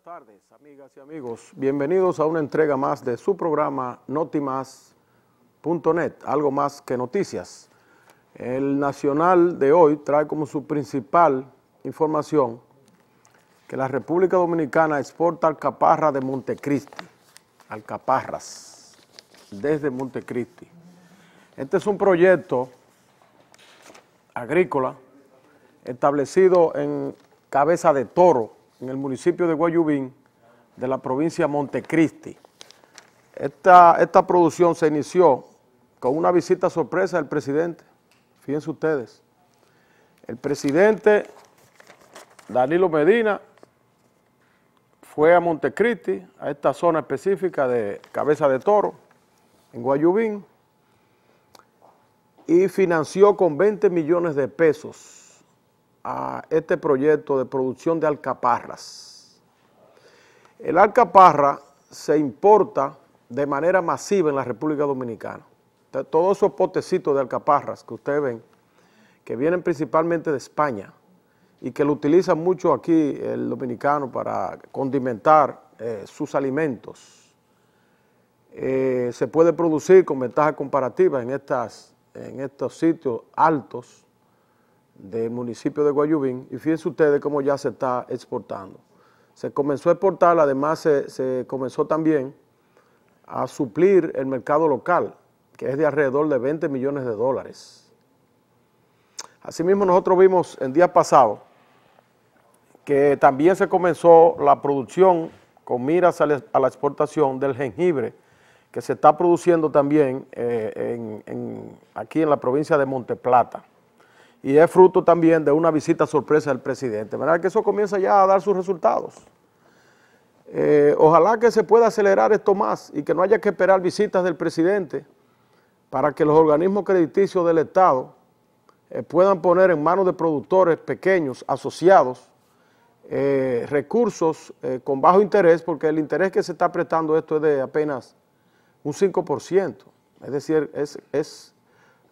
tardes, amigas y amigos. Bienvenidos a una entrega más de su programa Notimas.net, algo más que noticias. El Nacional de hoy trae como su principal información que la República Dominicana exporta alcaparra de Montecristi, alcaparras desde Montecristi. Este es un proyecto agrícola establecido en Cabeza de Toro, en el municipio de Guayubín, de la provincia de Montecristi. Esta producción se inició con una visita sorpresa del presidente. Fíjense ustedes, el presidente Danilo Medina fue a Montecristi, a esta zona específica de Cabeza de Toro, en Guayubín, y financió con 20 millones de pesos a este proyecto de producción de alcaparras. El alcaparra se importa de manera masiva en la República Dominicana. Entonces, todos esos potecitos de alcaparras que ustedes ven, que vienen principalmente de España y que lo utilizan mucho aquí el dominicano para condimentar sus alimentos, se puede producir con ventaja comparativa en estos sitios altos del municipio de Guayubín, y fíjense ustedes cómo ya se está exportando. Se comenzó a exportar, además se comenzó también a suplir el mercado local, que es de alrededor de 20 millones de dólares. Asimismo, nosotros vimos el día pasado que también se comenzó la producción con miras a la exportación del jengibre, que se está produciendo también aquí en la provincia de Monteplata. Y es fruto también de una visita sorpresa del presidente. ¿Verdad que eso comienza ya a dar sus resultados? Ojalá que se pueda acelerar esto más y que no haya que esperar visitas del presidente para que los organismos crediticios del Estado puedan poner en manos de productores pequeños, asociados, recursos con bajo interés, porque el interés que se está prestando esto es de apenas un 5%, es decir, es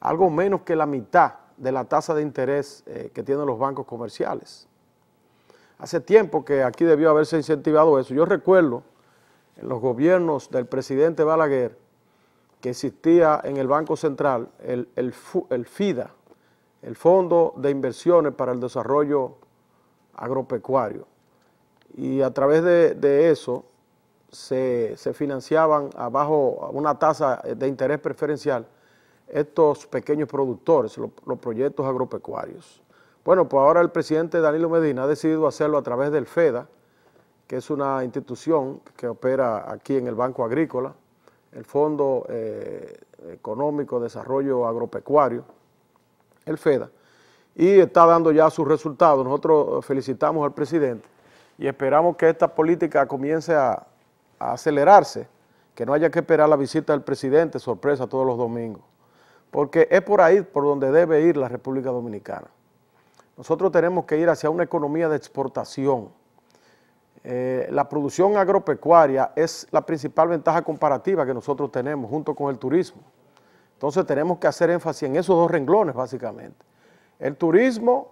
algo menos que la mitad de la tasa de interés que tienen los bancos comerciales. Hace tiempo que aquí debió haberse incentivado eso. Yo recuerdo en los gobiernos del presidente Balaguer que existía en el Banco Central el FIDA, el Fondo de Inversiones para el Desarrollo Agropecuario, y a través de eso se financiaban a una tasa de interés preferencial estos pequeños productores, los proyectos agropecuarios. Bueno, pues ahora el presidente Danilo Medina ha decidido hacerlo a través del FEDA, que es una institución que opera aquí en el Banco Agrícola, el Fondo Económico de Desarrollo Agropecuario, el FEDA, y está dando ya sus resultados. Nosotros felicitamos al presidente y esperamos que esta política comience a acelerarse, que no haya que esperar la visita del presidente sorpresa todos los domingos, porque es por ahí por donde debe ir la República Dominicana. Nosotros tenemos que ir hacia una economía de exportación. La producción agropecuaria es la principal ventaja comparativa que nosotros tenemos junto con el turismo. Entonces tenemos que hacer énfasis en esos dos renglones básicamente. El turismo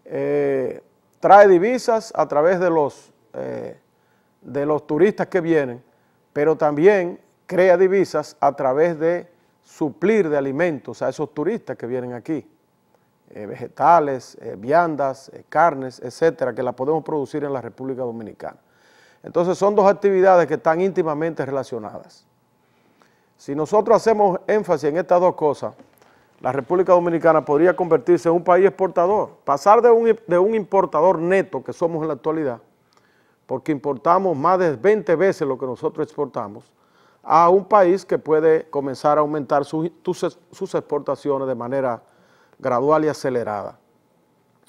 trae divisas a través de los turistas que vienen, pero también crea divisas a través de suplir de alimentos a esos turistas que vienen aquí, vegetales, viandas, carnes, etcétera, que la podemos producir en la República Dominicana. Entonces son dos actividades que están íntimamente relacionadas. Si nosotros hacemos énfasis en estas dos cosas, la República Dominicana podría convertirse en un país exportador, pasar de un importador neto que somos en la actualidad, porque importamos más de 20 veces lo que nosotros exportamos, a un país que puede comenzar a aumentar sus exportaciones de manera gradual y acelerada.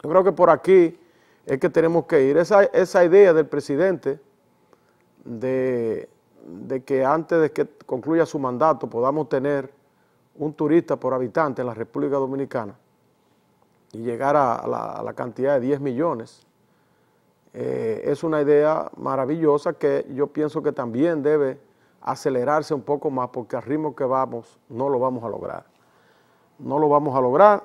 Yo creo que por aquí es que tenemos que ir. Esa idea del presidente de que antes de que concluya su mandato podamos tener un turista por habitante en la República Dominicana y llegar a la cantidad de 10 millones, es una idea maravillosa que yo pienso que también debe acelerarse un poco más, porque al ritmo que vamos no lo vamos a lograr. No lo vamos a lograr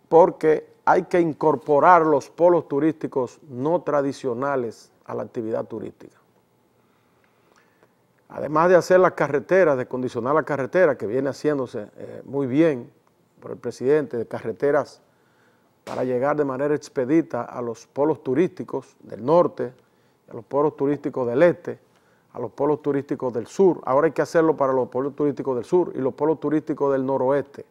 porque hay que incorporar los polos turísticos no tradicionales a la actividad turística. Además de hacer las carreteras, de condicionar la carretera, que viene haciéndose muy bien por el presidente, de carreteras para llegar de manera expedita a los polos turísticos del norte, a los polos turísticos del este, a los polos turísticos del sur. Ahora hay que hacerlo para los polos turísticos del sur y los polos turísticos del noroeste.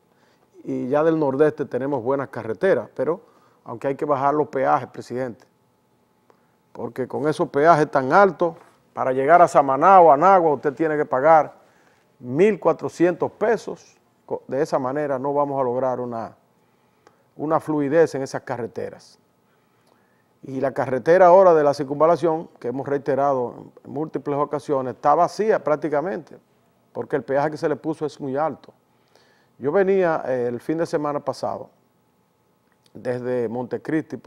Y ya del nordeste tenemos buenas carreteras, pero aunque hay que bajar los peajes, presidente, porque con esos peajes tan altos, para llegar a Samaná o a Nagua usted tiene que pagar 1.400 pesos. De esa manera no vamos a lograr una fluidez en esas carreteras. Y la carretera ahora de la circunvalación, que hemos reiterado en múltiples ocasiones, está vacía prácticamente, porque el peaje que se le puso es muy alto. Yo venía el fin de semana pasado, desde Montecristi,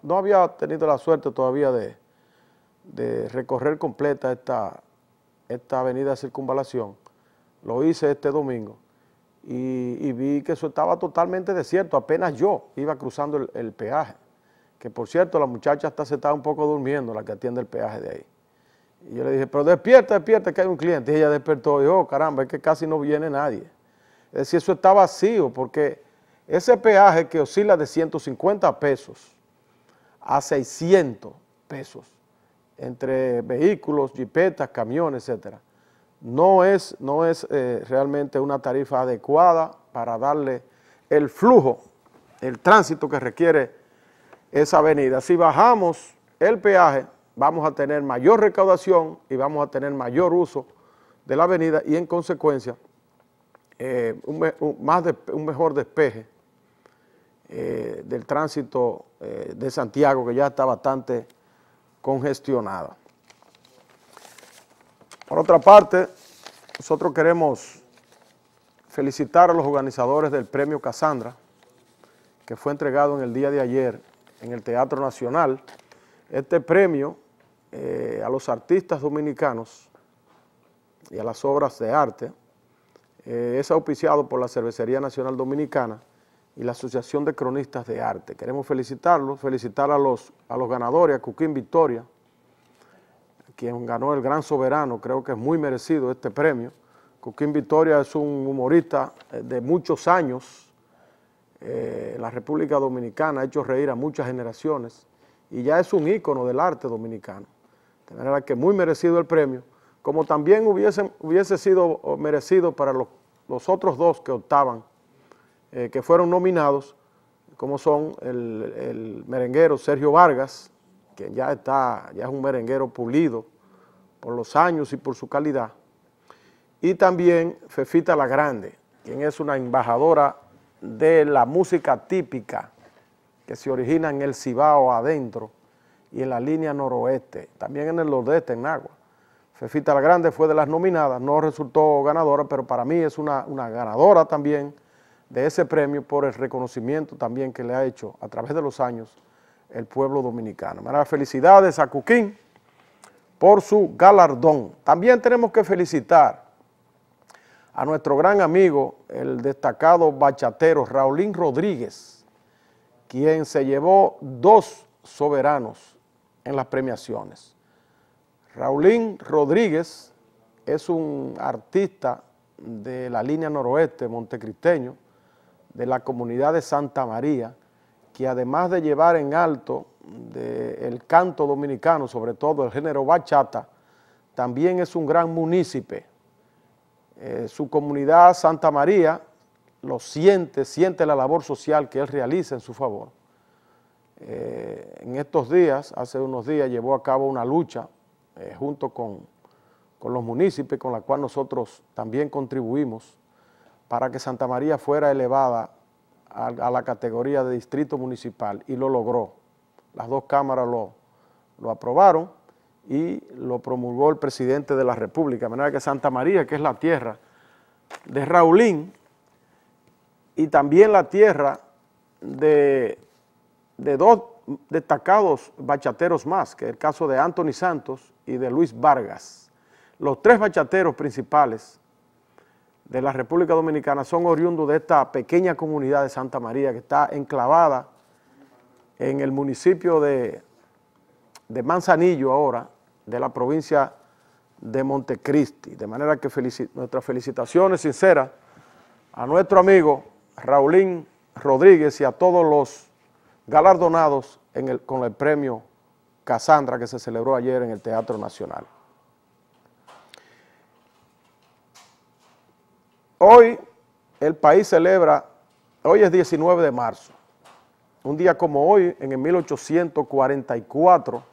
no había tenido la suerte todavía de recorrer completa esta avenida de circunvalación. Lo hice este domingo y vi que eso estaba totalmente desierto, apenas yo iba cruzando el peaje, que por cierto la muchacha hasta se estaba un poco durmiendo, la que atiende el peaje de ahí. Y yo le dije, pero despierta, que hay un cliente. Y ella despertó y dijo, oh, caramba, es que casi no viene nadie. Es decir, eso está vacío, porque ese peaje que oscila de 150 pesos a 600 pesos, entre vehículos, jipetas, camiones, etcétera, no es realmente una tarifa adecuada para darle el flujo, el tránsito que requiere esa avenida. Si bajamos el peaje, vamos a tener mayor recaudación y vamos a tener mayor uso de la avenida y en consecuencia un mejor despeje del tránsito de Santiago, que ya está bastante congestionada. Por otra parte, nosotros queremos felicitar a los organizadores del Premio Casandra, que fue entregado en el día de ayer en el Teatro Nacional. Este premio a los artistas dominicanos y a las obras de arte es auspiciado por la Cervecería Nacional Dominicana y la Asociación de Cronistas de Arte. Queremos felicitarlos, felicitar a los ganadores, a Cuquín Victoria, quien ganó el Gran Soberano. Creo que es muy merecido este premio. Cuquín Victoria es un humorista de muchos años en la República Dominicana, ha hecho reír a muchas generaciones y ya es un ícono del arte dominicano. De manera que muy merecido el premio, como también hubiese sido merecido para los otros dos que optaban, que fueron nominados, como son el merenguero Sergio Vargas, que ya es un merenguero pulido por los años y por su calidad, y también Fefita la Grande, quien es una embajadora de la música típica que se origina en el Cibao adentro y en la línea noroeste, también en el nordeste, en Nagua. Fefita la Grande fue de las nominadas, no resultó ganadora, pero para mí es una ganadora también de ese premio por el reconocimiento también que le ha hecho a través de los años el pueblo dominicano. Felicidades a Cuquín por su galardón. También tenemos que felicitar a nuestro gran amigo, el destacado bachatero Raulín Rodríguez, quien se llevó 2 soberanos en las premiaciones. Raulín Rodríguez es un artista de la línea noroeste montecristeño, de la comunidad de Santa María, que además de llevar en alto el canto dominicano, sobre todo el género bachata, también es un gran munícipe. Su comunidad Santa María lo siente la labor social que él realiza en su favor. En estos días, hace unos días, llevó a cabo una lucha junto con los municipios, con la cual nosotros también contribuimos, para que Santa María fuera elevada a la categoría de distrito municipal, y lo logró. Las 2 cámaras lo aprobaron y lo promulgó el presidente de la República, de manera que Santa María, que es la tierra de Raulín y también la tierra de 2 destacados bachateros más, que es el caso de Anthony Santos y de Luis Vargas. Los 3 bachateros principales de la República Dominicana son oriundos de esta pequeña comunidad de Santa María, que está enclavada en el municipio de de Manzanillo ahora, de la provincia de Montecristi. De manera que nuestras felicitaciones sinceras a nuestro amigo Raulín Rodríguez y a todos los galardonados con el premio Casandra que se celebró ayer en el Teatro Nacional. Hoy el país celebra, hoy es 19 de marzo, un día como hoy, en el 1844,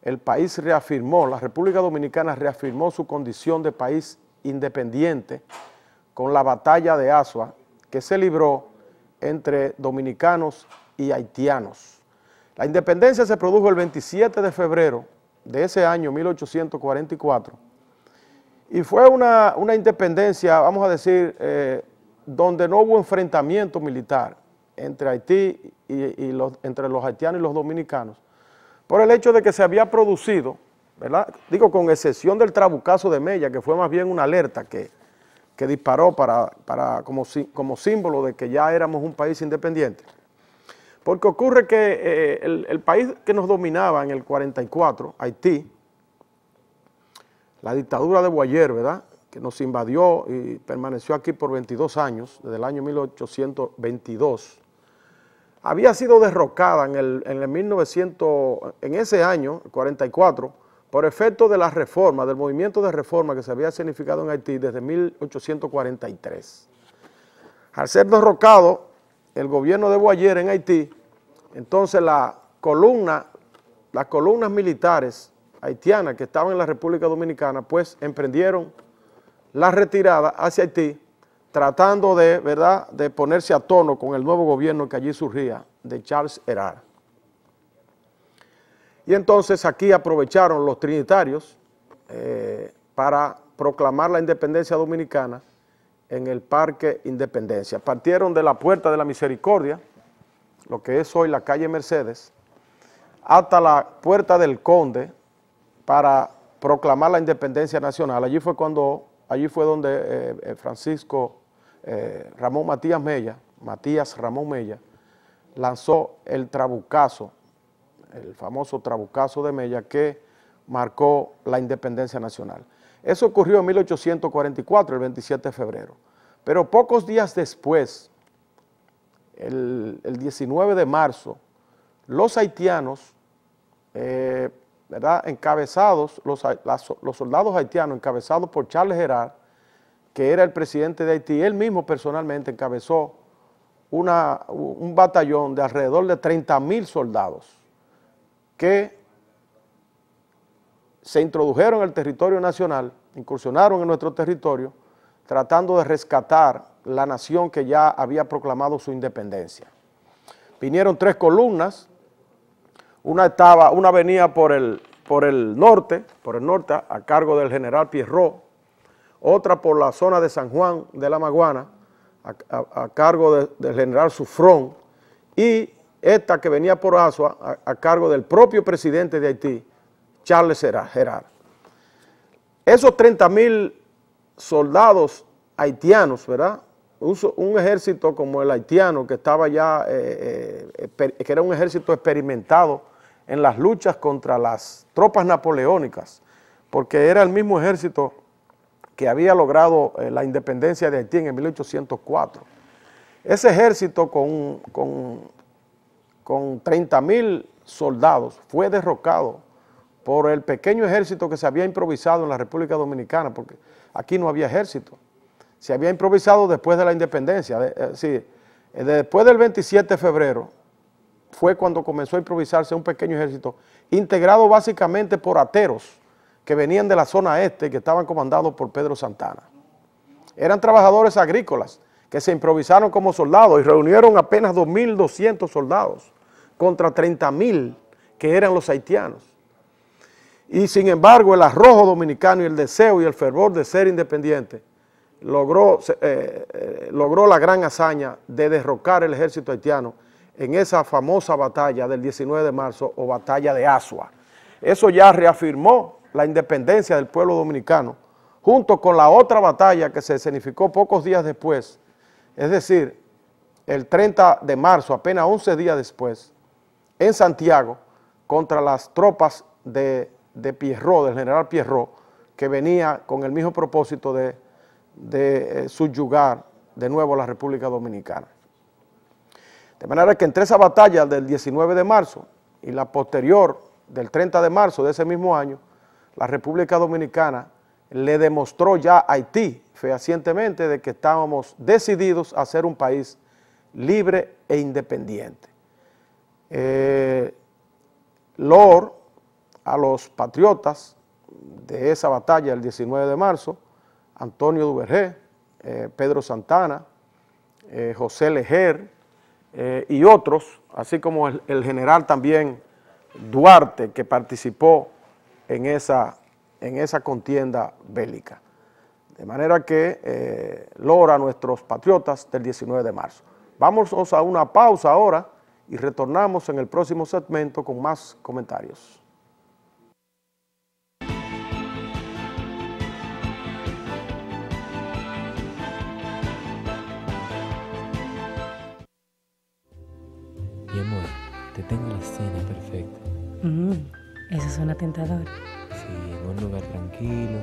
el país reafirmó, la República Dominicana reafirmó su condición de país independiente con la batalla de Azua que se libró entre dominicanos y haitianos. La independencia se produjo el 27 de febrero de ese año 1844 y fue una independencia, vamos a decir, donde no hubo enfrentamiento militar entre Haití entre los haitianos y los dominicanos, por el hecho de que se había producido, ¿verdad? Digo, con excepción del trabucazo de Mella, que fue más bien una alerta que disparó como símbolo de que ya éramos un país independiente. Porque ocurre que el país que nos dominaba en el 44, Haití, la dictadura de Boyer, ¿verdad?, que nos invadió y permaneció aquí por 22 años, desde el año 1822, había sido derrocada en ese año, el 44, por efecto de la reforma, del movimiento de reforma que se había significado en Haití desde 1843. Al ser derrocado el gobierno de Boyer en Haití, entonces las columnas militares haitianas que estaban en la República Dominicana, pues emprendieron la retirada hacia Haití, tratando de ponerse a tono con el nuevo gobierno que allí surgía, de Charles Herard. Y entonces aquí aprovecharon los trinitarios para proclamar la independencia dominicana en el Parque Independencia. Partieron de la Puerta de la Misericordia, lo que es hoy la calle Mercedes, hasta la Puerta del Conde para proclamar la independencia nacional. Allí fue donde Francisco Matías Ramón Mella, lanzó el trabucazo, el famoso trabucazo de Mella que marcó la independencia nacional. Eso ocurrió en 1844, el 27 de febrero. Pero pocos días después, el 19 de marzo, los haitianos, encabezados, los soldados haitianos encabezados por Charles Herard, que era el presidente de Haití, él mismo personalmente encabezó un batallón de alrededor de 30,000 soldados que se introdujeron al territorio nacional, incursionaron en nuestro territorio, tratando de rescatar la nación que ya había proclamado su independencia. Vinieron 3 columnas, una venía por el norte a cargo del general Pierrot, otra por la zona de San Juan de la Maguana, a cargo del general Sufrón, y esta que venía por Azua a cargo del propio presidente de Haití, Charles Herard. Esos 30,000 soldados haitianos, ¿verdad?, un ejército como el haitiano que estaba ya, que era un ejército experimentado en las luchas contra las tropas napoleónicas, porque era el mismo ejército que había logrado la independencia de Haití en 1804. Ese ejército con 30,000 soldados fue derrocado por el pequeño ejército que se había improvisado en la República Dominicana, porque aquí no había ejército. Se había improvisado después de la independencia, después del 27 de febrero fue cuando comenzó a improvisarse un pequeño ejército integrado básicamente por ateros que venían de la zona este, que estaban comandados por Pedro Santana. Eran trabajadores agrícolas que se improvisaron como soldados y reunieron apenas 2,200 soldados contra 30,000 que eran los haitianos. Y sin embargo el arrojo dominicano y el deseo y el fervor de ser independiente logró la gran hazaña de derrocar el ejército haitiano en esa famosa batalla del 19 de marzo o batalla de Azua. Eso ya reafirmó la independencia del pueblo dominicano, junto con la otra batalla que se escenificó pocos días después, es decir, el 30 de marzo, apenas 11 días después, en Santiago, contra las tropas de Pierrot, del general Pierrot, que venía con el mismo propósito de subyugar de nuevo a la República Dominicana. De manera que entre esa batalla del 19 de marzo y la posterior del 30 de marzo de ese mismo año, la República Dominicana le demostró ya a Haití fehacientemente de que estábamos decididos a ser un país libre e independiente. Loor, a los patriotas de esa batalla del 19 de marzo, Antonio Duvergé, Pedro Santana, José Leger y otros, así como el general también Duarte, que participó en esa contienda bélica. De manera que logra a nuestros patriotas del 19 de marzo. Vamos a una pausa ahora y retornamos en el próximo segmento con más comentarios. Mi amor, te tengo la cena perfecta. Eso suena tentador. Sí, en un lugar tranquilo,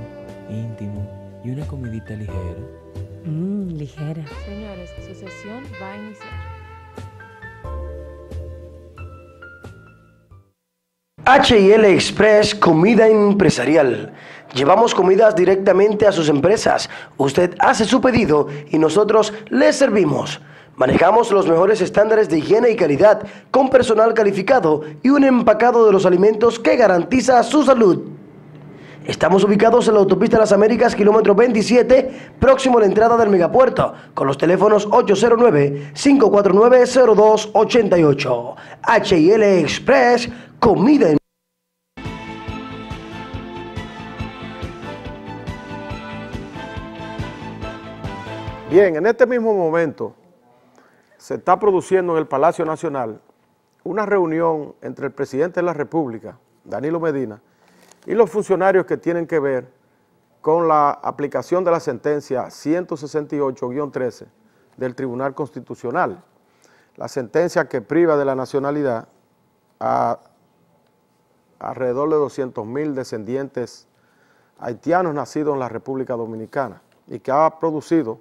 íntimo y una comidita ligera. Ligera. Señores, su sesión va a iniciar. H&L Express Comida Empresarial. Llevamos comidas directamente a sus empresas. Usted hace su pedido y nosotros le servimos. Manejamos los mejores estándares de higiene y calidad, con personal calificado y un empacado de los alimentos que garantiza su salud. Estamos ubicados en la autopista Las Américas, kilómetro 27, próximo a la entrada del megapuerto, con los teléfonos 809-549-0288. H&L Express, comida en... Bien, en este mismo momento se está produciendo en el Palacio Nacional una reunión entre el presidente de la República, Danilo Medina, y los funcionarios que tienen que ver con la aplicación de la sentencia 168-13 del Tribunal Constitucional, la sentencia que priva de la nacionalidad a alrededor de 200.000 descendientes haitianos nacidos en la República Dominicana y que ha producido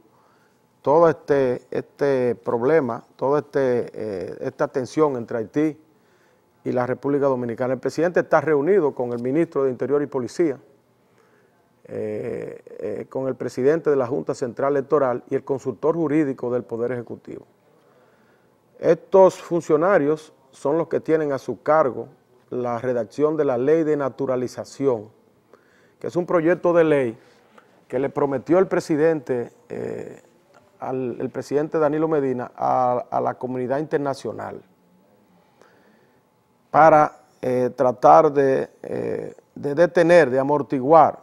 todo este problema, toda esta tensión entre Haití y la República Dominicana. El presidente está reunido con el ministro de Interior y Policía, con el presidente de la Junta Central Electoral y el consultor jurídico del Poder Ejecutivo. Estos funcionarios son los que tienen a su cargo la redacción de la Ley de Naturalización, que es un proyecto de ley que le prometió el presidente, el presidente Danilo Medina a la comunidad internacional para tratar de detener, de amortiguar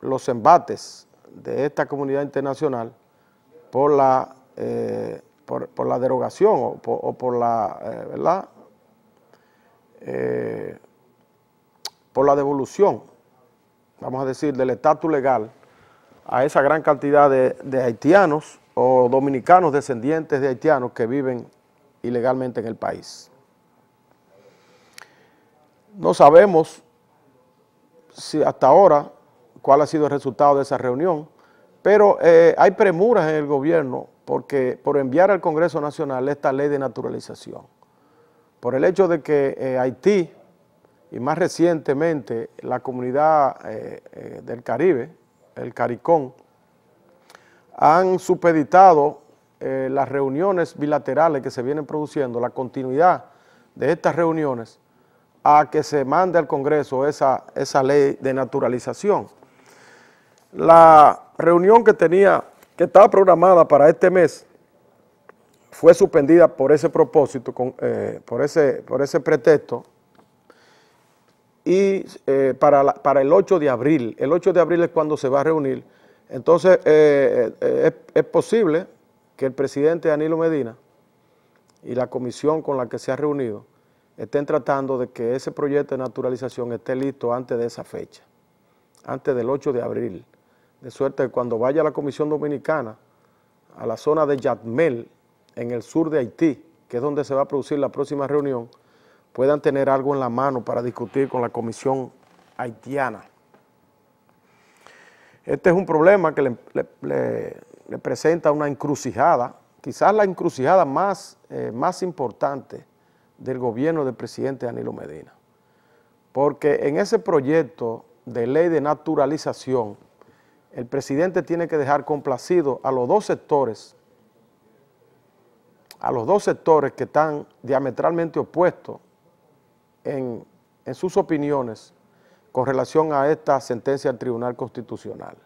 los embates de esta comunidad internacional por la derogación o por la, ¿verdad? Por la devolución, vamos a decir, del estatus legal a esa gran cantidad de haitianos o dominicanos descendientes de haitianos que viven ilegalmente en el país. No sabemos si hasta ahora cuál ha sido el resultado de esa reunión, pero hay premuras en el gobierno por enviar al Congreso Nacional esta ley de naturalización, por el hecho de que Haití y más recientemente la comunidad del Caribe, el CARICOM, han supeditado las reuniones bilaterales que se vienen produciendo, la continuidad de estas reuniones, a que se mande al Congreso esa ley de naturalización. La reunión que estaba programada para este mes fue suspendida por ese propósito, por ese pretexto, y para el 8 de abril. El 8 de abril es cuando se va a reunir. Entonces, es posible que el presidente Danilo Medina y la comisión con la que se ha reunido estén tratando de que ese proyecto de naturalización esté listo antes de esa fecha, antes del 8 de abril, de suerte que cuando vaya la Comisión Dominicana a la zona de Jacmel, en el sur de Haití, que es donde se va a producir la próxima reunión, puedan tener algo en la mano para discutir con la Comisión Haitiana. Este es un problema que le presenta una encrucijada, quizás la encrucijada más importante del gobierno del presidente Danilo Medina, porque en ese proyecto de ley de naturalización, el presidente tiene que dejar complacido a los dos sectores que están diametralmente opuestos en sus opiniones con relación a esta sentencia del Tribunal Constitucional.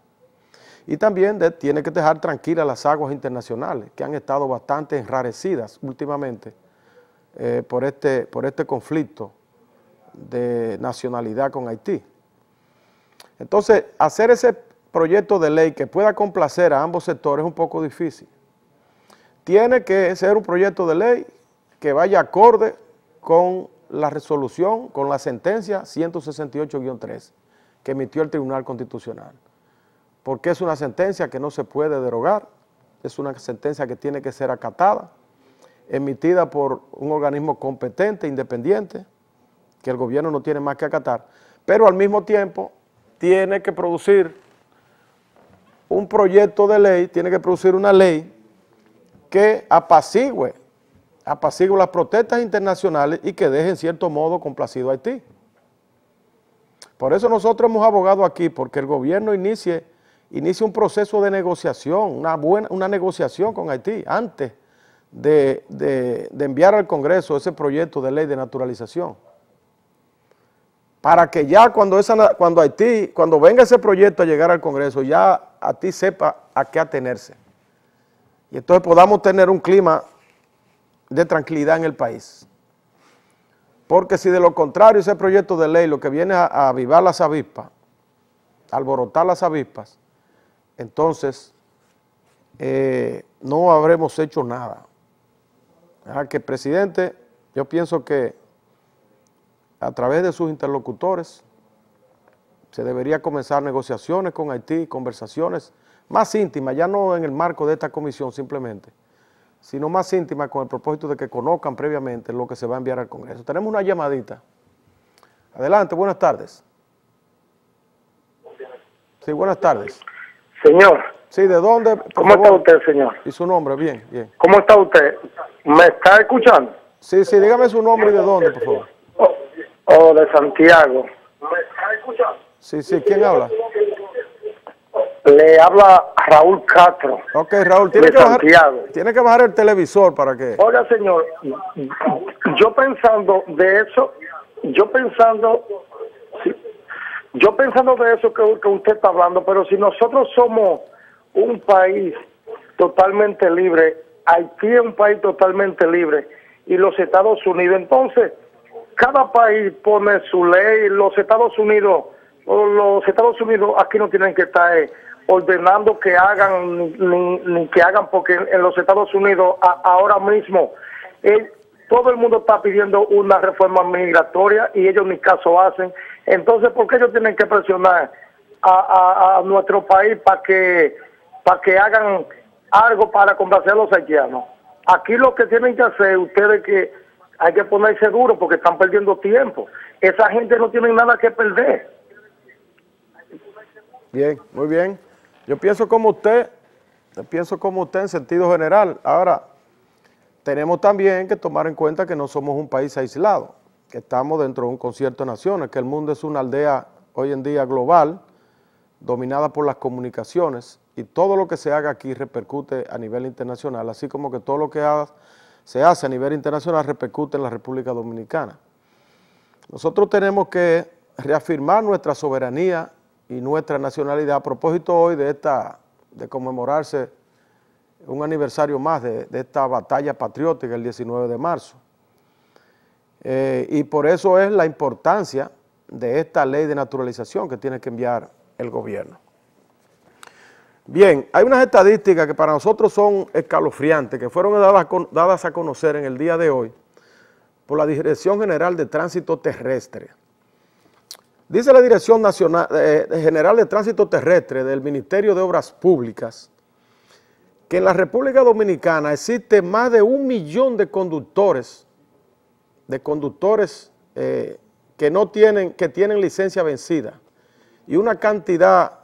Y también tiene que dejar tranquilas las aguas internacionales, que han estado bastante enrarecidas últimamente por este conflicto de nacionalidad con Haití. Entonces, hacer ese proyecto de ley que pueda complacer a ambos sectores es un poco difícil. Tiene que ser un proyecto de ley que vaya acorde con la resolución, con la sentencia 168-3 que emitió el Tribunal Constitucional, porque es una sentencia que no se puede derogar, es una sentencia que tiene que ser acatada, emitida por un organismo competente, independiente, que el gobierno no tiene más que acatar, pero al mismo tiempo tiene que producir un proyecto de ley, tiene que producir una ley que apacigüe las protestas internacionales y que deje en cierto modo complacido a Haití. Por eso nosotros hemos abogado aquí, porque el gobierno inicie un proceso de negociación, una negociación con Haití, antes de enviar al Congreso ese proyecto de ley de naturalización. Para que ya cuando venga ese proyecto a llegar al Congreso, ya Haití sepa a qué atenerse. Y entonces podamos tener un clima de tranquilidad en el país. Porque si de lo contrario ese proyecto de ley lo que viene a avivar las avispas, a alborotar las avispas, entonces no habremos hecho nada. Que el presidente, yo pienso que a través de sus interlocutores se debería comenzar negociaciones con Haití, conversaciones más íntimas, ya no en el marco de esta comisión simplemente, sino más íntimas con el propósito de que conozcan previamente lo que se va a enviar al Congreso. Tenemos una llamadita. Adelante, buenas tardes. Sí, buenas tardes. Señor. Sí, ¿de dónde? ¿Cómo está usted, señor? Y su nombre, bien, bien. ¿Cómo está usted? ¿Me está escuchando? Sí, dígame su nombre y de dónde, por favor. De Santiago. ¿Me está escuchando? Sí, ¿quién habla? Le habla Raúl Castro. Ok, Raúl, tiene que bajar el televisor para que... Oiga, señor, yo pensando de eso que usted está hablando, pero si nosotros somos un país totalmente libre, Haití es un país totalmente libre, y los Estados Unidos, entonces, cada país pone su ley, los Estados Unidos aquí no tienen que estar ordenando que hagan, ni que hagan, porque en los Estados Unidos ahora mismo todo el mundo está pidiendo una reforma migratoria y ellos ni caso hacen. Entonces, ¿por qué ellos tienen que presionar a nuestro país para que hagan algo para complacer a los haitianos? Aquí lo que tienen que hacer ustedes que hay que ponerse duro porque están perdiendo tiempo. Esa gente no tiene nada que perder. Bien, muy bien. Yo pienso como usted en sentido general. Ahora, tenemos también que tomar en cuenta que no somos un país aislado, que estamos dentro de un concierto de naciones, que el mundo es una aldea hoy en día global, dominada por las comunicaciones, y todo lo que se haga aquí repercute a nivel internacional, así como que todo lo que se hace a nivel internacional repercute en la República Dominicana. Nosotros tenemos que reafirmar nuestra soberanía y nuestra nacionalidad a propósito hoy de conmemorarse un aniversario más de esta batalla patriótica el 19 de marzo. Y por eso es la importancia de esta ley de naturalización que tiene que enviar el gobierno. Bien, hay unas estadísticas que para nosotros son escalofriantes, que fueron dadas a conocer en el día de hoy por la Dirección General de Tránsito Terrestre. Dice la Dirección General de Tránsito Terrestre del Ministerio de Obras Públicas que en la República Dominicana existe más de 1 millón de conductores de conductores que tienen licencia vencida y una cantidad,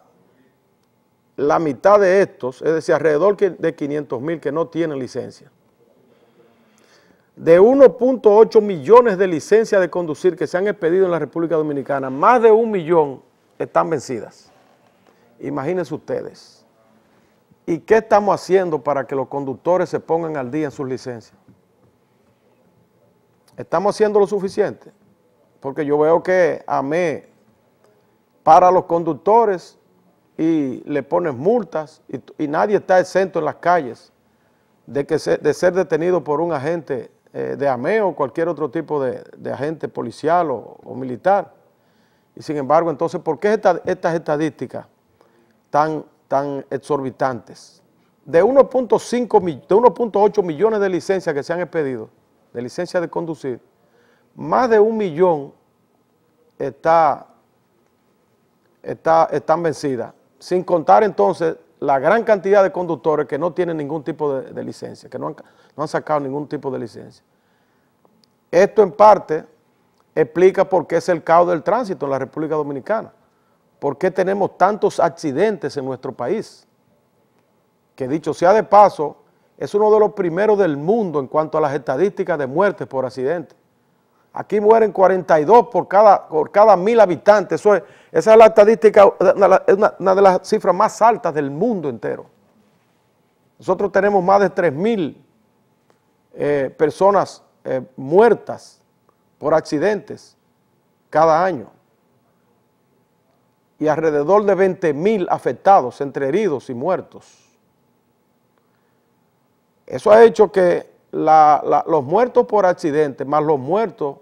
la mitad de estos, es decir, alrededor de 500,000 que no tienen licencia. De 1.8 millones de licencias de conducir que se han expedido en la República Dominicana, más de 1 millón están vencidas. Imagínense ustedes. ¿Y qué estamos haciendo para que los conductores se pongan al día en sus licencias? ¿Estamos haciendo lo suficiente? Porque yo veo que AME para los conductores y le ponen multas y nadie está exento en las calles de ser detenido por un agente de AME o cualquier otro tipo de agente policial o militar. Y sin embargo, entonces, ¿por qué estas estadísticas tan exorbitantes? De 1.8 millones de licencias que se han expedido, de licencias de conducir, más de 1 millón están vencidas, sin contar entonces la gran cantidad de conductores que no tienen ningún tipo de licencia, que no han sacado ningún tipo de licencia. Esto en parte explica por qué es el caos del tránsito en la República Dominicana, por qué tenemos tantos accidentes en nuestro país, que dicho sea de paso, es uno de los primeros del mundo en cuanto a las estadísticas de muertes por accidentes. Aquí mueren 42 por cada 1,000 habitantes. Esa es la estadística, una de las cifras más altas del mundo entero. Nosotros tenemos más de 3,000 personas muertas por accidentes cada año y alrededor de 20,000 afectados entre heridos y muertos. Eso ha hecho que los muertos por accidentes, más los muertos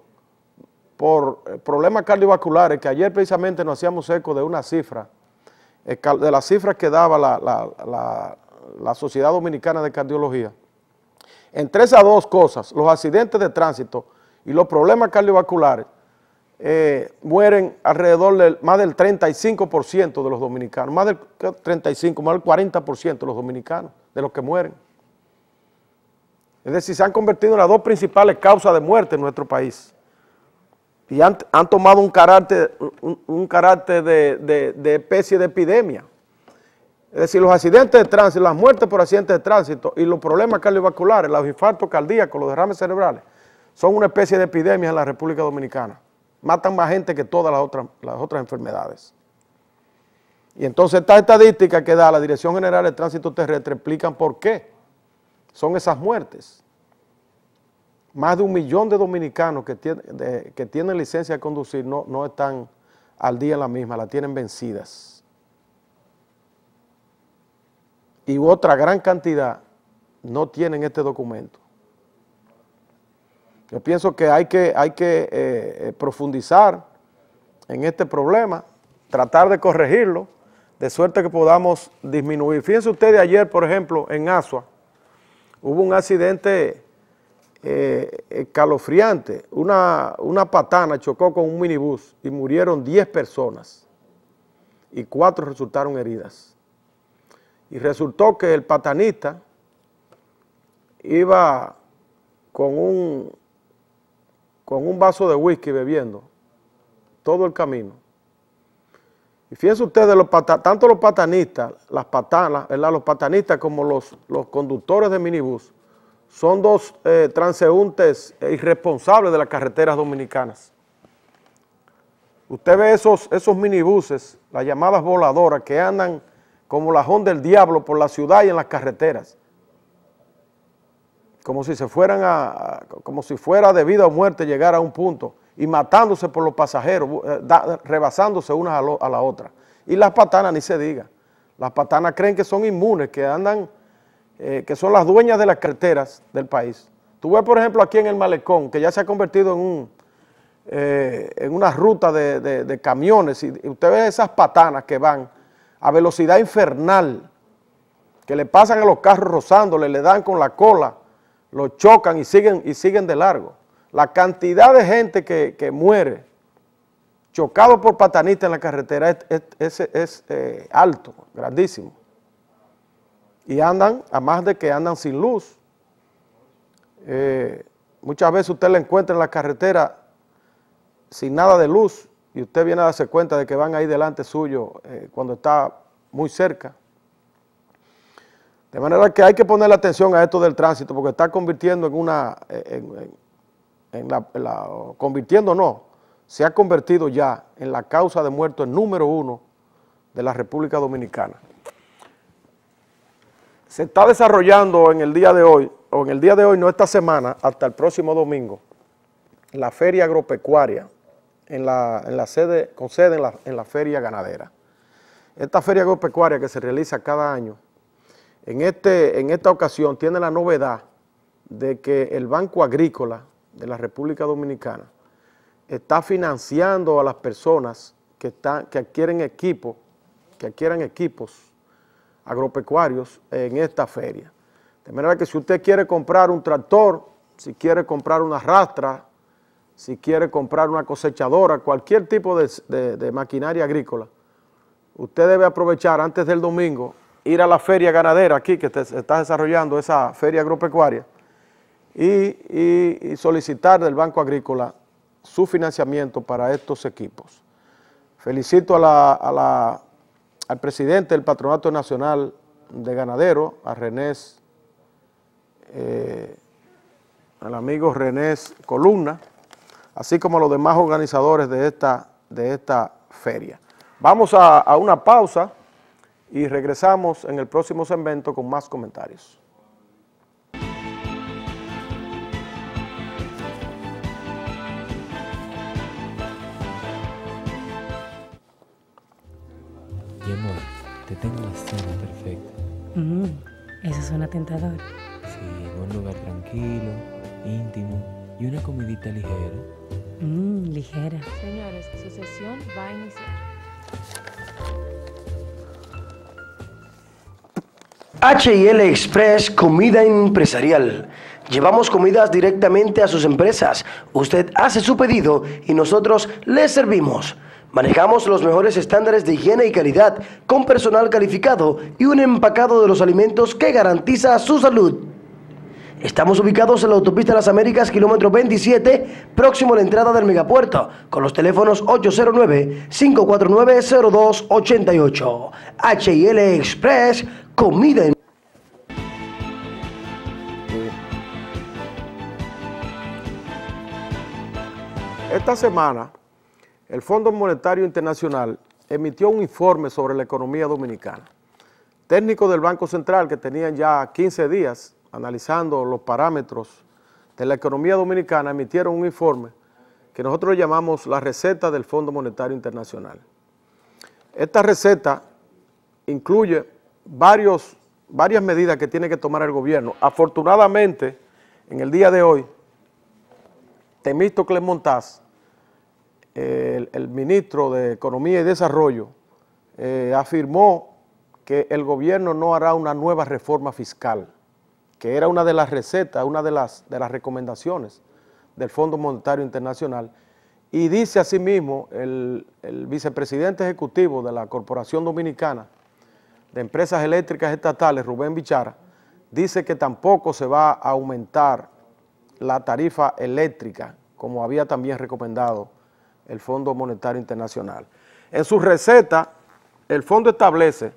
por problemas cardiovasculares, que ayer precisamente nos hacíamos eco de una cifra, de las cifras que daba la Sociedad Dominicana de Cardiología. Entre esas dos cosas, los accidentes de tránsito y los problemas cardiovasculares, mueren alrededor de más del 35% de los dominicanos, más del 35, más del 40% de los dominicanos, de los que mueren. Es decir, se han convertido en las dos principales causas de muerte en nuestro país. Y han tomado un carácter de especie de epidemia. Es decir, los accidentes de tránsito, las muertes por accidentes de tránsito y los problemas cardiovasculares, los infartos cardíacos, los derrames cerebrales, son una especie de epidemia en la República Dominicana. Matan más gente que todas las otras enfermedades. Y entonces estas estadísticas que da la Dirección General de Tránsito Terrestre explican por qué son esas muertes. Más de 1 millón de dominicanos que tienen licencia de conducir no están al día en la misma, la tienen vencidas. Y otra gran cantidad no tienen este documento. Yo pienso que hay que profundizar en este problema, tratar de corregirlo, de suerte que podamos disminuir. Fíjense ustedes, ayer, por ejemplo, en Asua, hubo un accidente escalofriante. Una patana chocó con un minibús y murieron 10 personas y 4 resultaron heridas. Y resultó que el patanista iba con un vaso de whisky bebiendo todo el camino. Y fíjense ustedes, tanto los patanistas, las patanas, ¿verdad? Los patanistas como los conductores de minibús son dos transeúntes irresponsables de las carreteras dominicanas. Usted ve esos minibuses, las llamadas voladoras, que andan como lajón del diablo por la ciudad y en las carreteras, como si fuera de vida o muerte llegar a un punto y matándose por los pasajeros, rebasándose unas a la otra. Y las patanas ni se diga. Las patanas creen que son inmunes, que andan, que son las dueñas de las carreteras del país. Tú ves, por ejemplo, aquí en el Malecón, que ya se ha convertido en una ruta de camiones, y usted ve esas patanas que van a velocidad infernal, que le pasan a los carros rozándole, le dan con la cola, lo chocan y siguen de largo. La cantidad de gente que muere chocado por patanistas en la carretera es alto, grandísimo. Y andan, además de que andan sin luz, muchas veces usted la encuentra en la carretera sin nada de luz y usted viene a darse cuenta de que van ahí delante suyo cuando está muy cerca. De manera que hay que ponerle atención a esto del tránsito porque está convirtiendo se ha convertido ya en la causa de muertos número 1 de la República Dominicana. Se está desarrollando en el día de hoy, no esta semana, hasta el próximo domingo, la Feria Agropecuaria, con sede en la Feria Ganadera. Esta Feria Agropecuaria que se realiza cada año, en esta ocasión tiene la novedad de que el Banco Agrícola de la República Dominicana está financiando a las personas que adquieran equipos agropecuarios en esta feria. De manera que si usted quiere comprar un tractor, si quiere comprar una rastra, si quiere comprar una cosechadora, cualquier tipo de maquinaria agrícola, usted debe aprovechar antes del domingo, ir a la feria ganadera aquí que se está desarrollando esa feria agropecuaria y solicitar del Banco Agrícola su financiamiento para estos equipos. Felicito al presidente del Patronato Nacional de Ganaderos, al amigo René Columna, así como a los demás organizadores de esta feria. Vamos a una pausa y regresamos en el próximo segmento con más comentarios. Y amor, te tengo la cena perfecta. Eso suena tentador. Sí, en un lugar tranquilo, íntimo y una comidita ligera. Ligera. Señores, su sesión va a iniciar. H&L Express Comida Empresarial. Llevamos comidas directamente a sus empresas. Usted hace su pedido y nosotros le servimos. Manejamos los mejores estándares de higiene y calidad con personal calificado y un empacado de los alimentos que garantiza su salud. Estamos ubicados en la autopista Las Américas, kilómetro 27, próximo a la entrada del megapuerto, con los teléfonos 809-549-0288. H&L Express, comida en... Esta semana, el Fondo Monetario Internacional emitió un informe sobre la economía dominicana. Técnicos del Banco Central que tenían ya 15 días analizando los parámetros de la economía dominicana, emitieron un informe que nosotros llamamos la receta del Fondo Monetario Internacional. Esta receta incluye varias medidas que tiene que tomar el gobierno. Afortunadamente, en el día de hoy, Temístocles Montaz, el ministro de Economía y Desarrollo, afirmó que el gobierno no hará una nueva reforma fiscal, que era una de las recetas, una de las recomendaciones del Fondo Monetario Internacional, y dice asimismo el vicepresidente ejecutivo de la Corporación Dominicana de Empresas Eléctricas Estatales, Rubén Bichara, dice que tampoco se va a aumentar la tarifa eléctrica, como había también recomendado el Fondo Monetario Internacional. En su receta, el fondo establece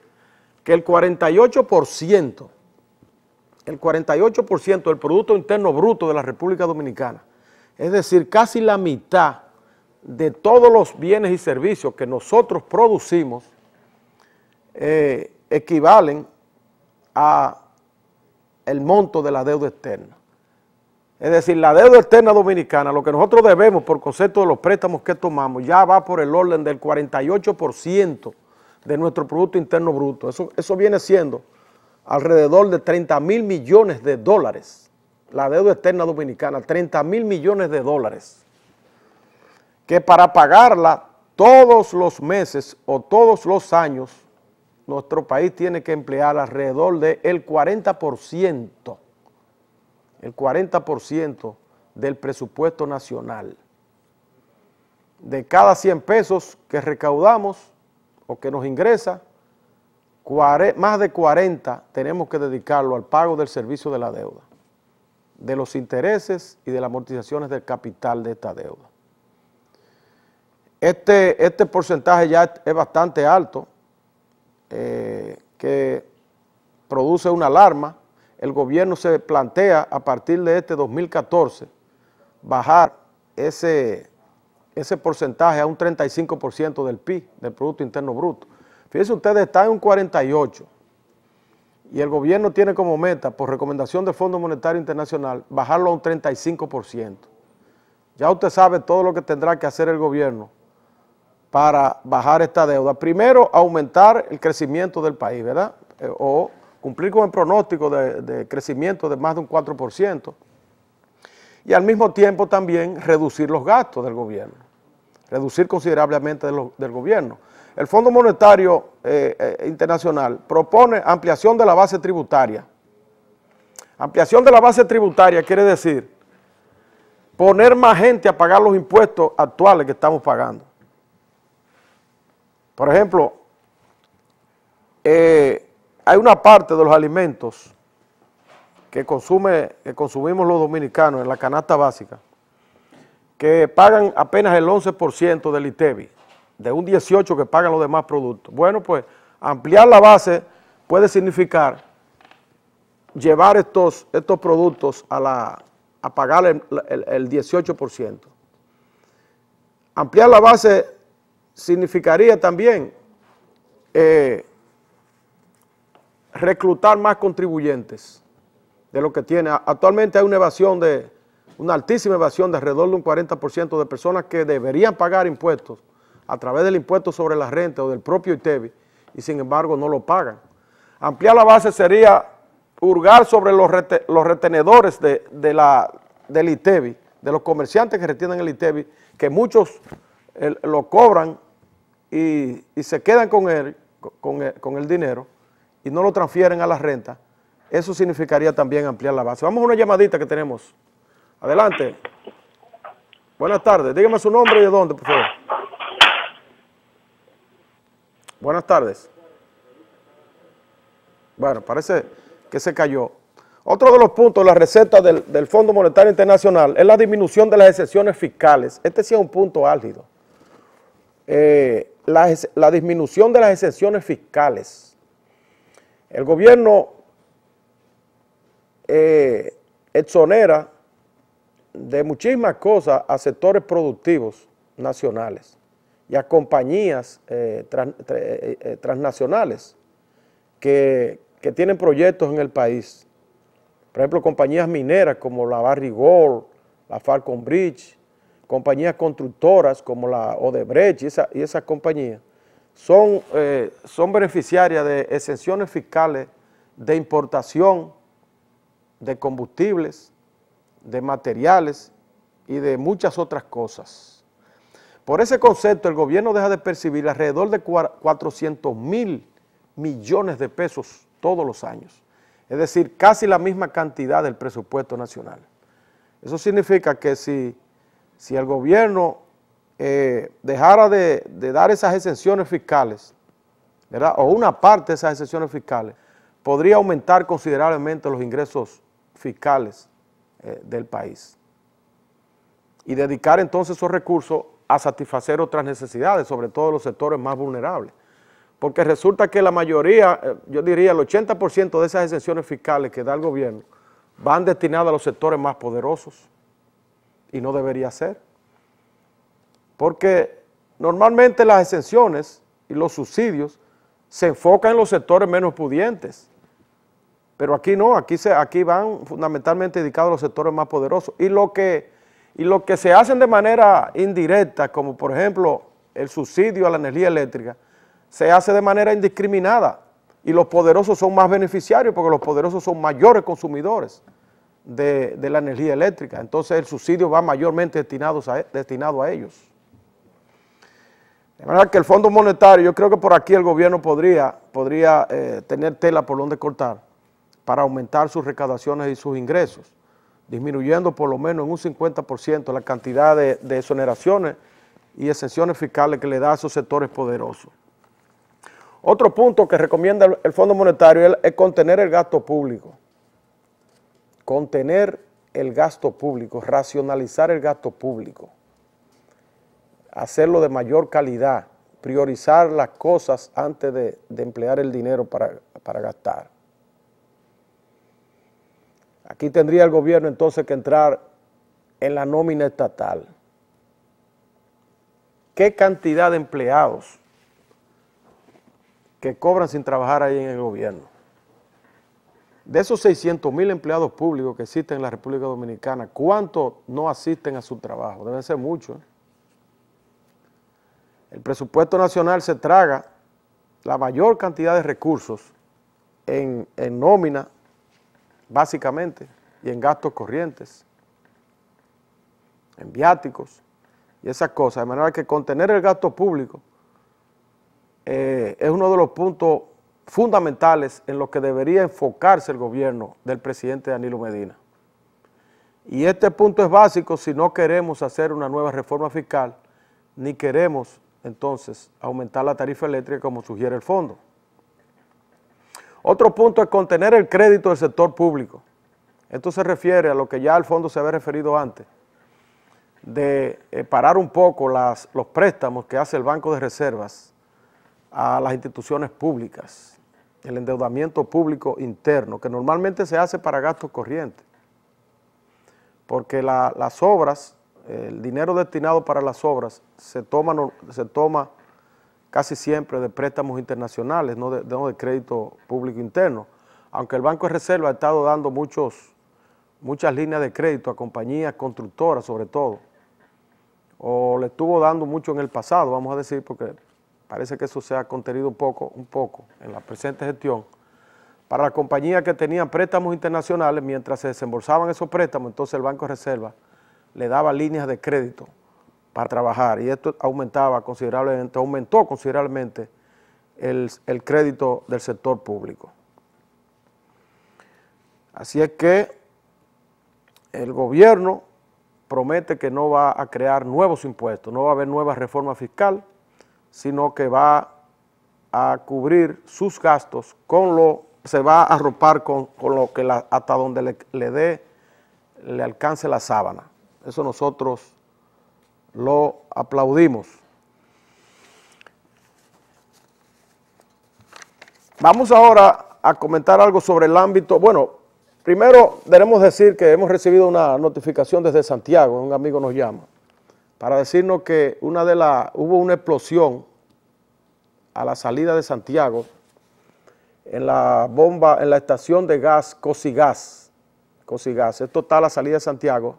que el 48% del Producto Interno Bruto de la República Dominicana, es decir, casi la mitad de todos los bienes y servicios que nosotros producimos, equivalen a el monto de la deuda externa. Es decir, la deuda externa dominicana, lo que nosotros debemos por concepto de los préstamos que tomamos, ya va por el orden del 48% de nuestro Producto Interno Bruto. Eso viene siendo alrededor de 30,000 millones de dólares. La deuda externa dominicana, 30,000 millones de dólares. Que para pagarla todos los meses o todos los años, nuestro país tiene que emplear alrededor del 40%. El 40% del presupuesto nacional. De cada 100 pesos que recaudamos o que nos ingresa, más de 40 tenemos que dedicarlo al pago del servicio de la deuda. de los intereses y de las amortizaciones del capital de esta deuda. Este porcentaje ya es bastante alto, que produce una alarma. El gobierno se plantea a partir de este 2014 bajar ese porcentaje a un 35% del PIB, del Producto Interno Bruto. Fíjense ustedes, está en un 48% y el gobierno tiene como meta, por recomendación del Fondo Monetario Internacional, bajarlo a un 35%. Ya usted sabe todo lo que tendrá que hacer el gobierno para bajar esta deuda. Primero, aumentar el crecimiento del país, ¿verdad? O cumplir con el pronóstico de crecimiento de más de un 4%. Y al mismo tiempo también reducir los gastos del gobierno, reducir considerablemente del gobierno. El Fondo Monetario Internacional propone ampliación de la base tributaria. Ampliación de la base tributaria quiere decir poner más gente a pagar los impuestos actuales que estamos pagando. Por ejemplo, hay una parte de los alimentos que consumimos los dominicanos en la canasta básica, que pagan apenas el 11% del ITEVI, de un 18% que pagan los demás productos. Bueno, pues ampliar la base puede significar llevar estos productos a pagar el 18%. Ampliar la base significaría también reclutar más contribuyentes de lo que tiene. Actualmente hay una altísima evasión de alrededor de un 40% de personas que deberían pagar impuestos a través del impuesto sobre la renta o del propio ITEVI y sin embargo no lo pagan. Ampliar la base sería hurgar sobre los retenedores del ITEVI, de los comerciantes que retienen el ITEVI, que muchos lo cobran y se quedan con el dinero y no lo transfieren a la renta. Eso significaría también ampliar la base. Vamos a una llamadita que tenemos. Adelante. Buenas tardes. Dígame su nombre y de dónde, por favor. Buenas tardes. Bueno, parece que se cayó. Otro de los puntos de la receta del Fondo Monetario Internacional es la disminución de las exenciones fiscales. Este sí es un punto álgido. La disminución de las exenciones fiscales. El gobierno exonera de muchísimas cosas a sectores productivos nacionales y a compañías transnacionales que tienen proyectos en el país. Por ejemplo, compañías mineras como la Barrick Gold, la Falcon Bridge, compañías constructoras como la Odebrecht y esas compañías son beneficiarias de exenciones fiscales de importación de combustibles, de materiales y de muchas otras cosas. Por ese concepto, el gobierno deja de percibir alrededor de 400.000 millones de pesos todos los años, es decir, casi la misma cantidad del presupuesto nacional. Eso significa que si el gobierno dejara de dar esas exenciones fiscales, ¿verdad?, o una parte de esas exenciones fiscales, podría aumentar considerablemente los ingresos fiscales del país y dedicar entonces esos recursos a satisfacer otras necesidades, sobre todo los sectores más vulnerables. Porque resulta que la mayoría, yo diría el 80% de esas exenciones fiscales que da el gobierno van destinadas a los sectores más poderosos y no debería ser. Porque normalmente las exenciones y los subsidios se enfocan en los sectores menos pudientes. Pero aquí no, aquí van fundamentalmente dedicados a los sectores más poderosos. Y lo que se hacen de manera indirecta, como por ejemplo el subsidio a la energía eléctrica, se hace de manera indiscriminada y los poderosos son más beneficiarios porque los poderosos son mayores consumidores de la energía eléctrica. Entonces el subsidio va mayormente destinado a ellos. De manera que el Fondo Monetario, yo creo que por aquí el gobierno podría tener tela por donde cortar para aumentar sus recaudaciones y sus ingresos, disminuyendo por lo menos en un 50% la cantidad de exoneraciones y exenciones fiscales que le da a esos sectores poderosos. Otro punto que recomienda el Fondo Monetario es contener el gasto público. Contener el gasto público, racionalizar el gasto público, hacerlo de mayor calidad, priorizar las cosas antes de emplear el dinero para gastar. Aquí tendría el gobierno entonces que entrar en la nómina estatal. ¿Qué cantidad de empleados que cobran sin trabajar ahí en el gobierno? De esos 600,000 empleados públicos que existen en la República Dominicana, ¿cuántos no asisten a su trabajo? Deben ser muchos. El presupuesto nacional se traga la mayor cantidad de recursos en nómina, básicamente, y en gastos corrientes, en viáticos y esas cosas. De manera que contener el gasto público es uno de los puntos fundamentales en los que debería enfocarse el gobierno del presidente Danilo Medina. Y este punto es básico si no queremos hacer una nueva reforma fiscal, ni queremos entonces aumentar la tarifa eléctrica como sugiere el fondo. Otro punto es contener el crédito del sector público. Esto se refiere a lo que ya el fondo se había referido antes, de parar un poco los préstamos que hace el Banco de Reservas a las instituciones públicas, el endeudamiento público interno, que normalmente se hace para gastos corrientes, porque las obras, el dinero destinado para las obras se toma casi siempre de préstamos internacionales, no de crédito público interno, aunque el Banco de Reserva ha estado dando muchas líneas de crédito a compañías constructoras sobre todo, o le estuvo dando mucho en el pasado, vamos a decir, porque parece que eso se ha contenido un poco en la presente gestión, para las compañías que tenían préstamos internacionales. Mientras se desembolsaban esos préstamos, entonces el Banco de Reserva le daba líneas de crédito para trabajar, y esto aumentó considerablemente el crédito del sector público. Así es que el gobierno promete que no va a crear nuevos impuestos, no va a haber nueva reforma fiscal, sino que va a cubrir sus gastos se va a arropar con lo que hasta donde le alcance la sábana. Eso nosotros lo aplaudimos. Vamos ahora a comentar algo sobre el ámbito. Bueno, primero debemos decir que hemos recibido una notificación desde Santiago, un amigo nos llama, para decirnos que hubo una explosión a la salida de Santiago en la estación de gas Cosigas. Esto está a la salida de Santiago.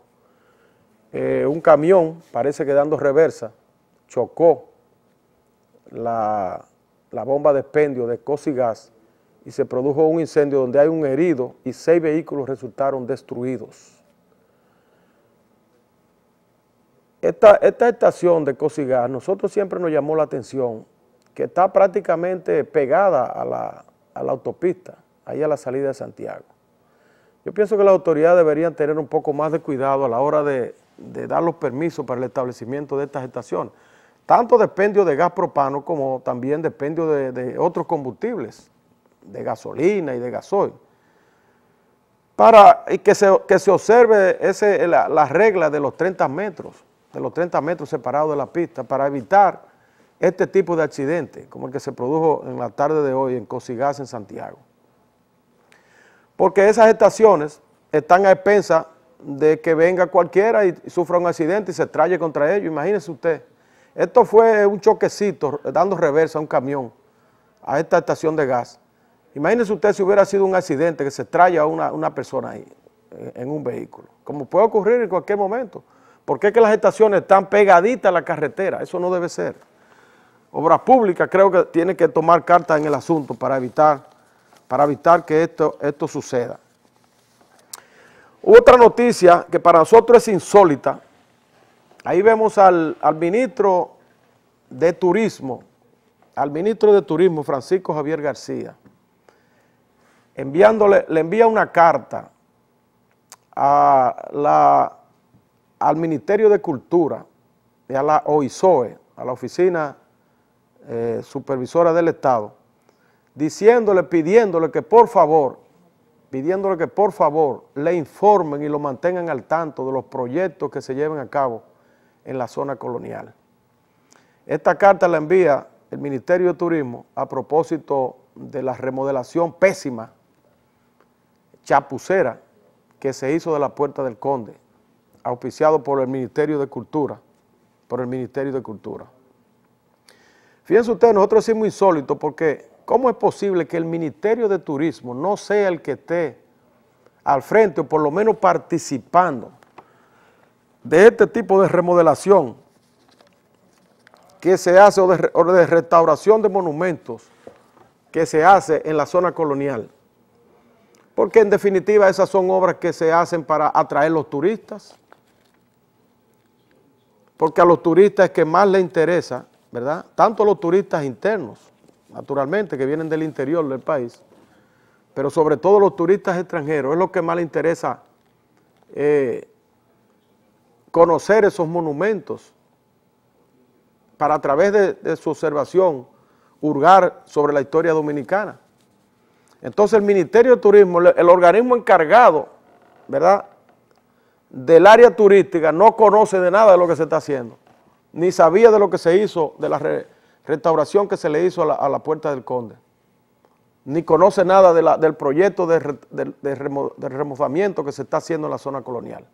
Un camión, parece que dando reversa, chocó la bomba de expendio de Cosigas y se produjo un incendio donde hay un herido y 6 vehículos resultaron destruidos. Esta estación de Cosigas, nosotros siempre nos llamó la atención que está prácticamente pegada a la autopista, ahí a la salida de Santiago. Yo pienso que las autoridades deberían tener un poco más de cuidado a la hora de dar los permisos para el establecimiento de estas estaciones, tanto de expendio de gas propano como también de expendio de otros combustibles, de gasolina y de gasoil, para que se observe la regla de los 30 metros separados de la pista, para evitar este tipo de accidentes, como el que se produjo en la tarde de hoy en Cosigas, en Santiago. Porque esas estaciones están a expensas de que venga cualquiera y sufra un accidente y se estrelle contra ellos. Imagínese usted, esto fue un choquecito dando reversa a un camión a esta estación de gas. Imagínese usted si hubiera sido un accidente que se estrella a una persona ahí, en un vehículo, como puede ocurrir en cualquier momento. Porque es que las estaciones están pegaditas a la carretera, eso no debe ser. Obras Públicas creo que tiene que tomar cartas en el asunto para evitar que esto suceda. Otra noticia que para nosotros es insólita, ahí vemos al ministro de Turismo, Francisco Javier García, le envía una carta al Ministerio de Cultura y a la OISOE, a la Oficina Supervisora del Estado, pidiéndole que por favor pidiéndole que por favor le informen y lo mantengan al tanto de los proyectos que se lleven a cabo en la zona colonial. Esta carta la envía el Ministerio de Turismo a propósito de la remodelación pésima, chapucera, que se hizo de la Puerta del Conde, auspiciado por el Ministerio de Cultura, Fíjense ustedes, nosotros decimos insólito porque ¿cómo es posible que el Ministerio de Turismo no sea el que esté al frente o por lo menos participando de este tipo de remodelación que se hace o de restauración de monumentos que se hace en la zona colonial? Porque en definitiva esas son obras que se hacen para atraer los turistas, porque a los turistas es que más les interesa, ¿verdad? Tanto los turistas internos, naturalmente, que vienen del interior del país, pero sobre todo los turistas extranjeros, es lo que más les interesa conocer esos monumentos para a través de su observación hurgar sobre la historia dominicana. Entonces el Ministerio de Turismo, el organismo encargado, ¿verdad?, del área turística, no conoce de nada de lo que se está haciendo, ni sabía de lo que se hizo, de la restauración que se le hizo a la Puerta del Conde, ni conoce nada del proyecto de remozamiento que se está haciendo en la zona colonial.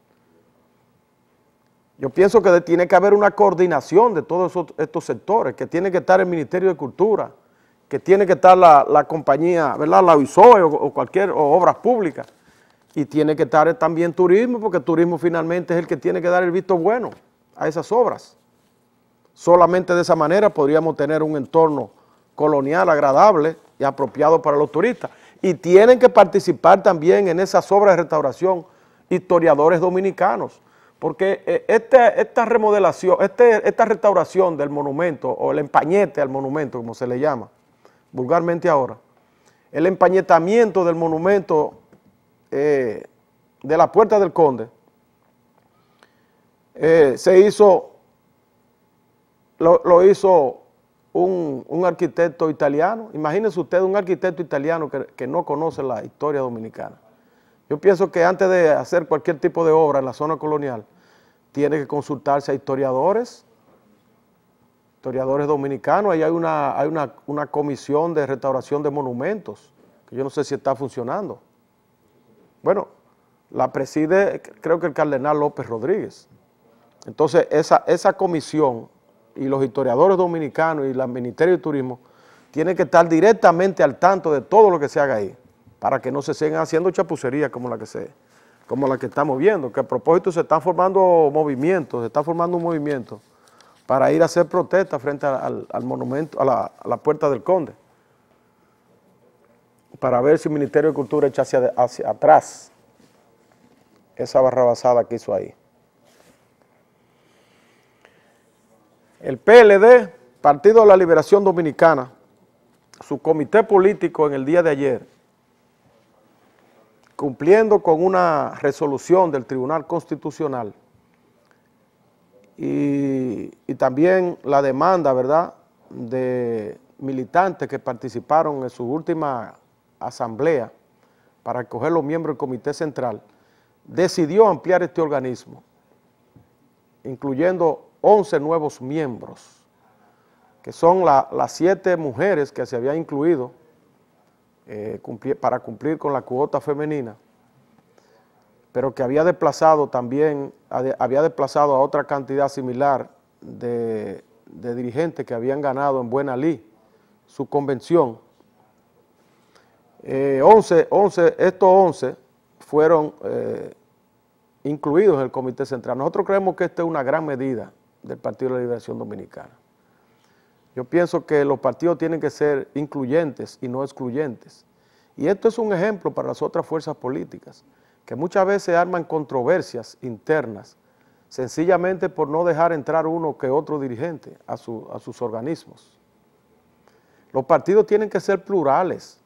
Yo pienso que tiene que haber una coordinación de todos estos sectores, que tiene que estar el Ministerio de Cultura, que tiene que estar la compañía, ¿verdad?, la UISOE o Obras Públicas, y tiene que estar también Turismo, porque Turismo finalmente es el que tiene que dar el visto bueno a esas obras. Solamente de esa manera podríamos tener un entorno colonial agradable y apropiado para los turistas. Y tienen que participar también en esas obras de restauración historiadores dominicanos, porque esta remodelación, esta restauración del monumento, o el empañete al monumento, como se le llama vulgarmente ahora, el empañetamiento del monumento de la Puerta del Conde, se hizo, lo hizo un arquitecto italiano. Imagínense usted un arquitecto italiano que no conoce la historia dominicana. Yo pienso que antes de hacer cualquier tipo de obra en la zona colonial, tiene que consultarse a historiadores dominicanos. Ahí hay una comisión de restauración de monumentos, que yo no sé si está funcionando. Bueno, la preside creo que el cardenal López Rodríguez. Entonces esa comisión y los historiadores dominicanos y el Ministerio de Turismo tienen que estar directamente al tanto de todo lo que se haga ahí, para que no se sigan haciendo chapucerías como la que estamos viendo, que a propósito se está formando un movimiento para ir a hacer protesta frente al monumento, a la Puerta del Conde, para ver si el Ministerio de Cultura echa hacia atrás esa barrabasada que hizo ahí. El PLD, Partido de la Liberación Dominicana, su comité político en el día de ayer, cumpliendo con una resolución del Tribunal Constitucional y también la demanda, ¿verdad?, de militantes que participaron en su última asamblea para escoger los miembros del Comité Central, decidió ampliar este organismo, incluyendo 11 nuevos miembros, que son las 7 mujeres que se habían incluido para cumplir con la cuota femenina, pero que había desplazado a otra cantidad similar de dirigentes que habían ganado en Buena Lí su convención. Estos 11 fueron incluidos en el Comité Central. Nosotros creemos que esta es una gran medida del Partido de la Liberación Dominicana. Yo pienso que los partidos tienen que ser incluyentes y no excluyentes. Y esto es un ejemplo para las otras fuerzas políticas, que muchas veces arman controversias internas, sencillamente por no dejar entrar uno que otro dirigente a sus organismos. Los partidos tienen que ser plurales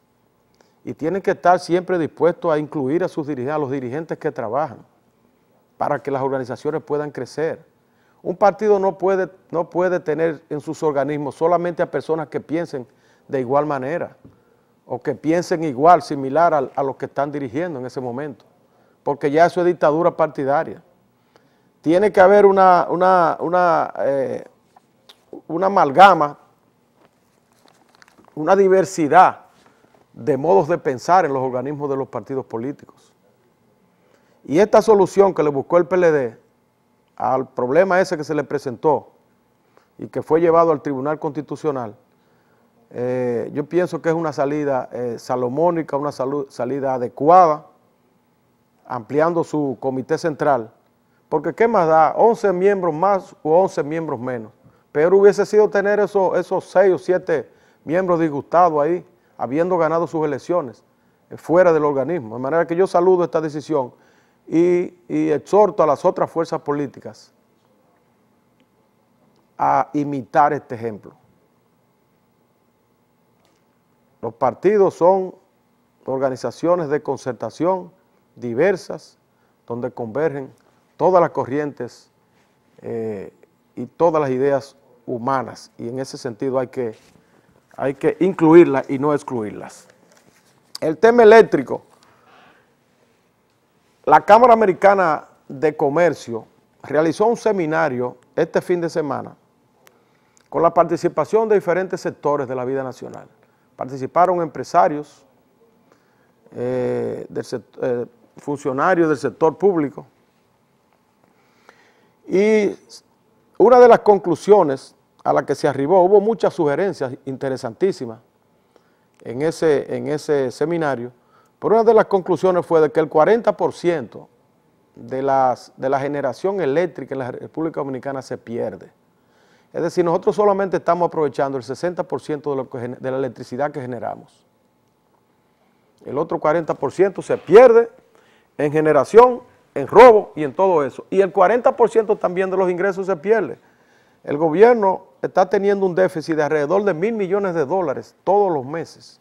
y tienen que estar siempre dispuestos a incluir a los dirigentes que trabajan, para que las organizaciones puedan crecer. Un partido no puede tener en sus organismos solamente a personas que piensen de igual manera. o que piensen igual, similar a los que están dirigiendo en ese momento, porque ya eso es dictadura partidaria. Tiene que haber una amalgama, una diversidad de modos de pensar en los organismos de los partidos políticos. Y esta solución que le buscó el PLD al problema ese que se le presentó y que fue llevado al Tribunal Constitucional, yo pienso que es una salida salomónica, una salida adecuada, ampliando su comité central, porque ¿qué más da? 11 miembros más u 11 miembros menos. Peor hubiese sido tener esos 6 o 7 miembros disgustados ahí, habiendo ganado sus elecciones, fuera del organismo. De manera que yo saludo esta decisión y exhorto a las otras fuerzas políticas a imitar este ejemplo. Los partidos son organizaciones de concertación diversas, donde convergen todas las corrientes y todas las ideas humanas, y en ese sentido hay que incluirlas y no excluirlas. El tema eléctrico, la Cámara Americana de Comercio realizó un seminario este fin de semana con la participación de diferentes sectores de la vida nacional. Participaron empresarios, funcionarios del sector público, y una de las conclusiones a la que se arribó, hubo muchas sugerencias interesantísimas en ese seminario, pero una de las conclusiones fue de que el 40% de la generación eléctrica en la República Dominicana se pierde. Es decir, nosotros solamente estamos aprovechando el 60% de la electricidad que generamos. El otro 40% se pierde en generación, en robo y en todo eso. Y el 40% también de los ingresos se pierde. El gobierno está teniendo un déficit de alrededor de $1.000 millones todos los meses.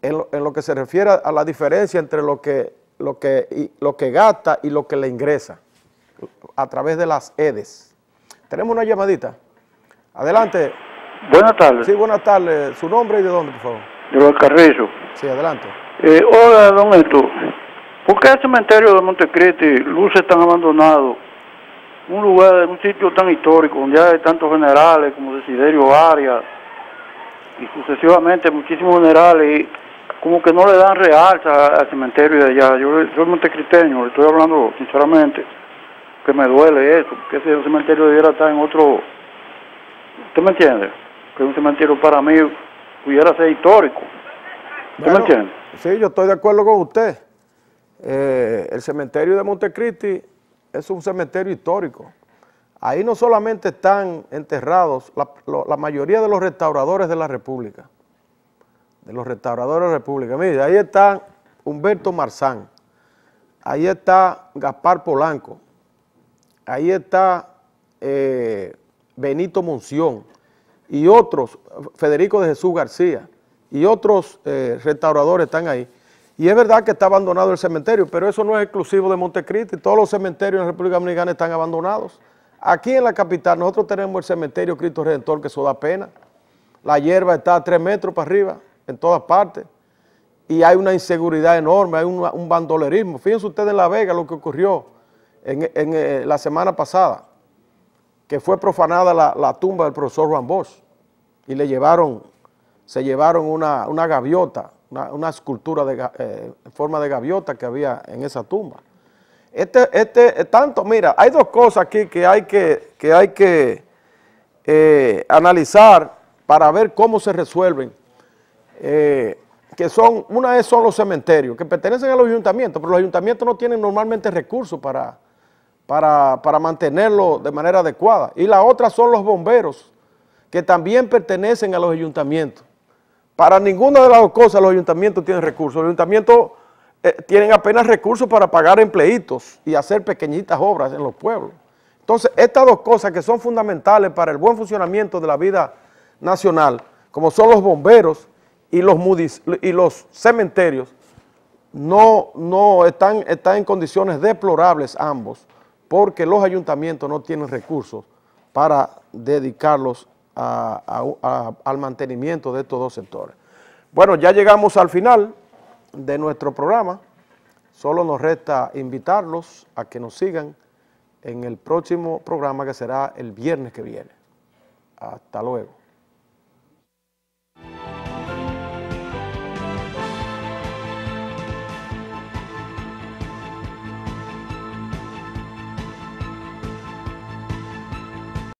En lo que se refiere a la diferencia entre lo que gasta y lo que le ingresa a través de las EDES. Tenemos una llamadita. Adelante. Buenas tardes. Sí, buenas tardes. ¿Su nombre y de dónde, por favor? De los Carrizos. Sí, adelante. Hola, don Héctor. ¿Por qué el cementerio de Montecristi luce tan abandonado? Un sitio tan histórico, donde hay tantos generales como Desiderio Arias y sucesivamente muchísimos generales, y como que no le dan realza al cementerio de allá. Yo soy montecristeño, le estoy hablando sinceramente, que me duele eso, que ese cementerio debiera estar en otro, ¿usted me entiende? Que un cementerio para mí pudiera ser histórico. ¿Usted me entiende? Sí, yo estoy de acuerdo con usted. El cementerio de Montecristi es un cementerio histórico. Ahí no solamente están enterrados la mayoría de los restauradores de la República, Mire, ahí está Humberto Marzán, ahí está Gaspar Polanco, ahí está Benito Monción y otros, Federico de Jesús García y otros restauradores están ahí. Y es verdad que está abandonado el cementerio, pero eso no es exclusivo de Montecristi. Todos los cementerios en la República Dominicana están abandonados. Aquí en la capital nosotros tenemos el cementerio Cristo Redentor, que eso da pena. La hierba está a 3 metros para arriba, en todas partes. Y hay una inseguridad enorme, hay un bandolerismo. Fíjense ustedes en La Vega lo que ocurrió en la semana pasada, que fue profanada la tumba del profesor Juan Bosch y se llevaron una gaviota, una escultura en forma de gaviota que había en esa tumba. Mira, hay dos cosas aquí que hay que analizar para ver cómo se resuelven, una vez son los cementerios, que pertenecen a los ayuntamientos, pero los ayuntamientos no tienen normalmente recursos para mantenerlo de manera adecuada. Y la otra son los bomberos, que también pertenecen a los ayuntamientos. Para ninguna de las dos cosas los ayuntamientos tienen recursos. Los ayuntamientos tienen apenas recursos para pagar empleídos y hacer pequeñitas obras en los pueblos. Entonces, estas dos cosas que son fundamentales para el buen funcionamiento de la vida nacional, como son los bomberos y los cementerios, no están en condiciones deplorables ambos, porque los ayuntamientos no tienen recursos para dedicarlos al mantenimiento de estos dos sectores. Bueno, ya llegamos al final de nuestro programa. Solo nos resta invitarlos a que nos sigan en el próximo programa, que será el viernes que viene. Hasta luego.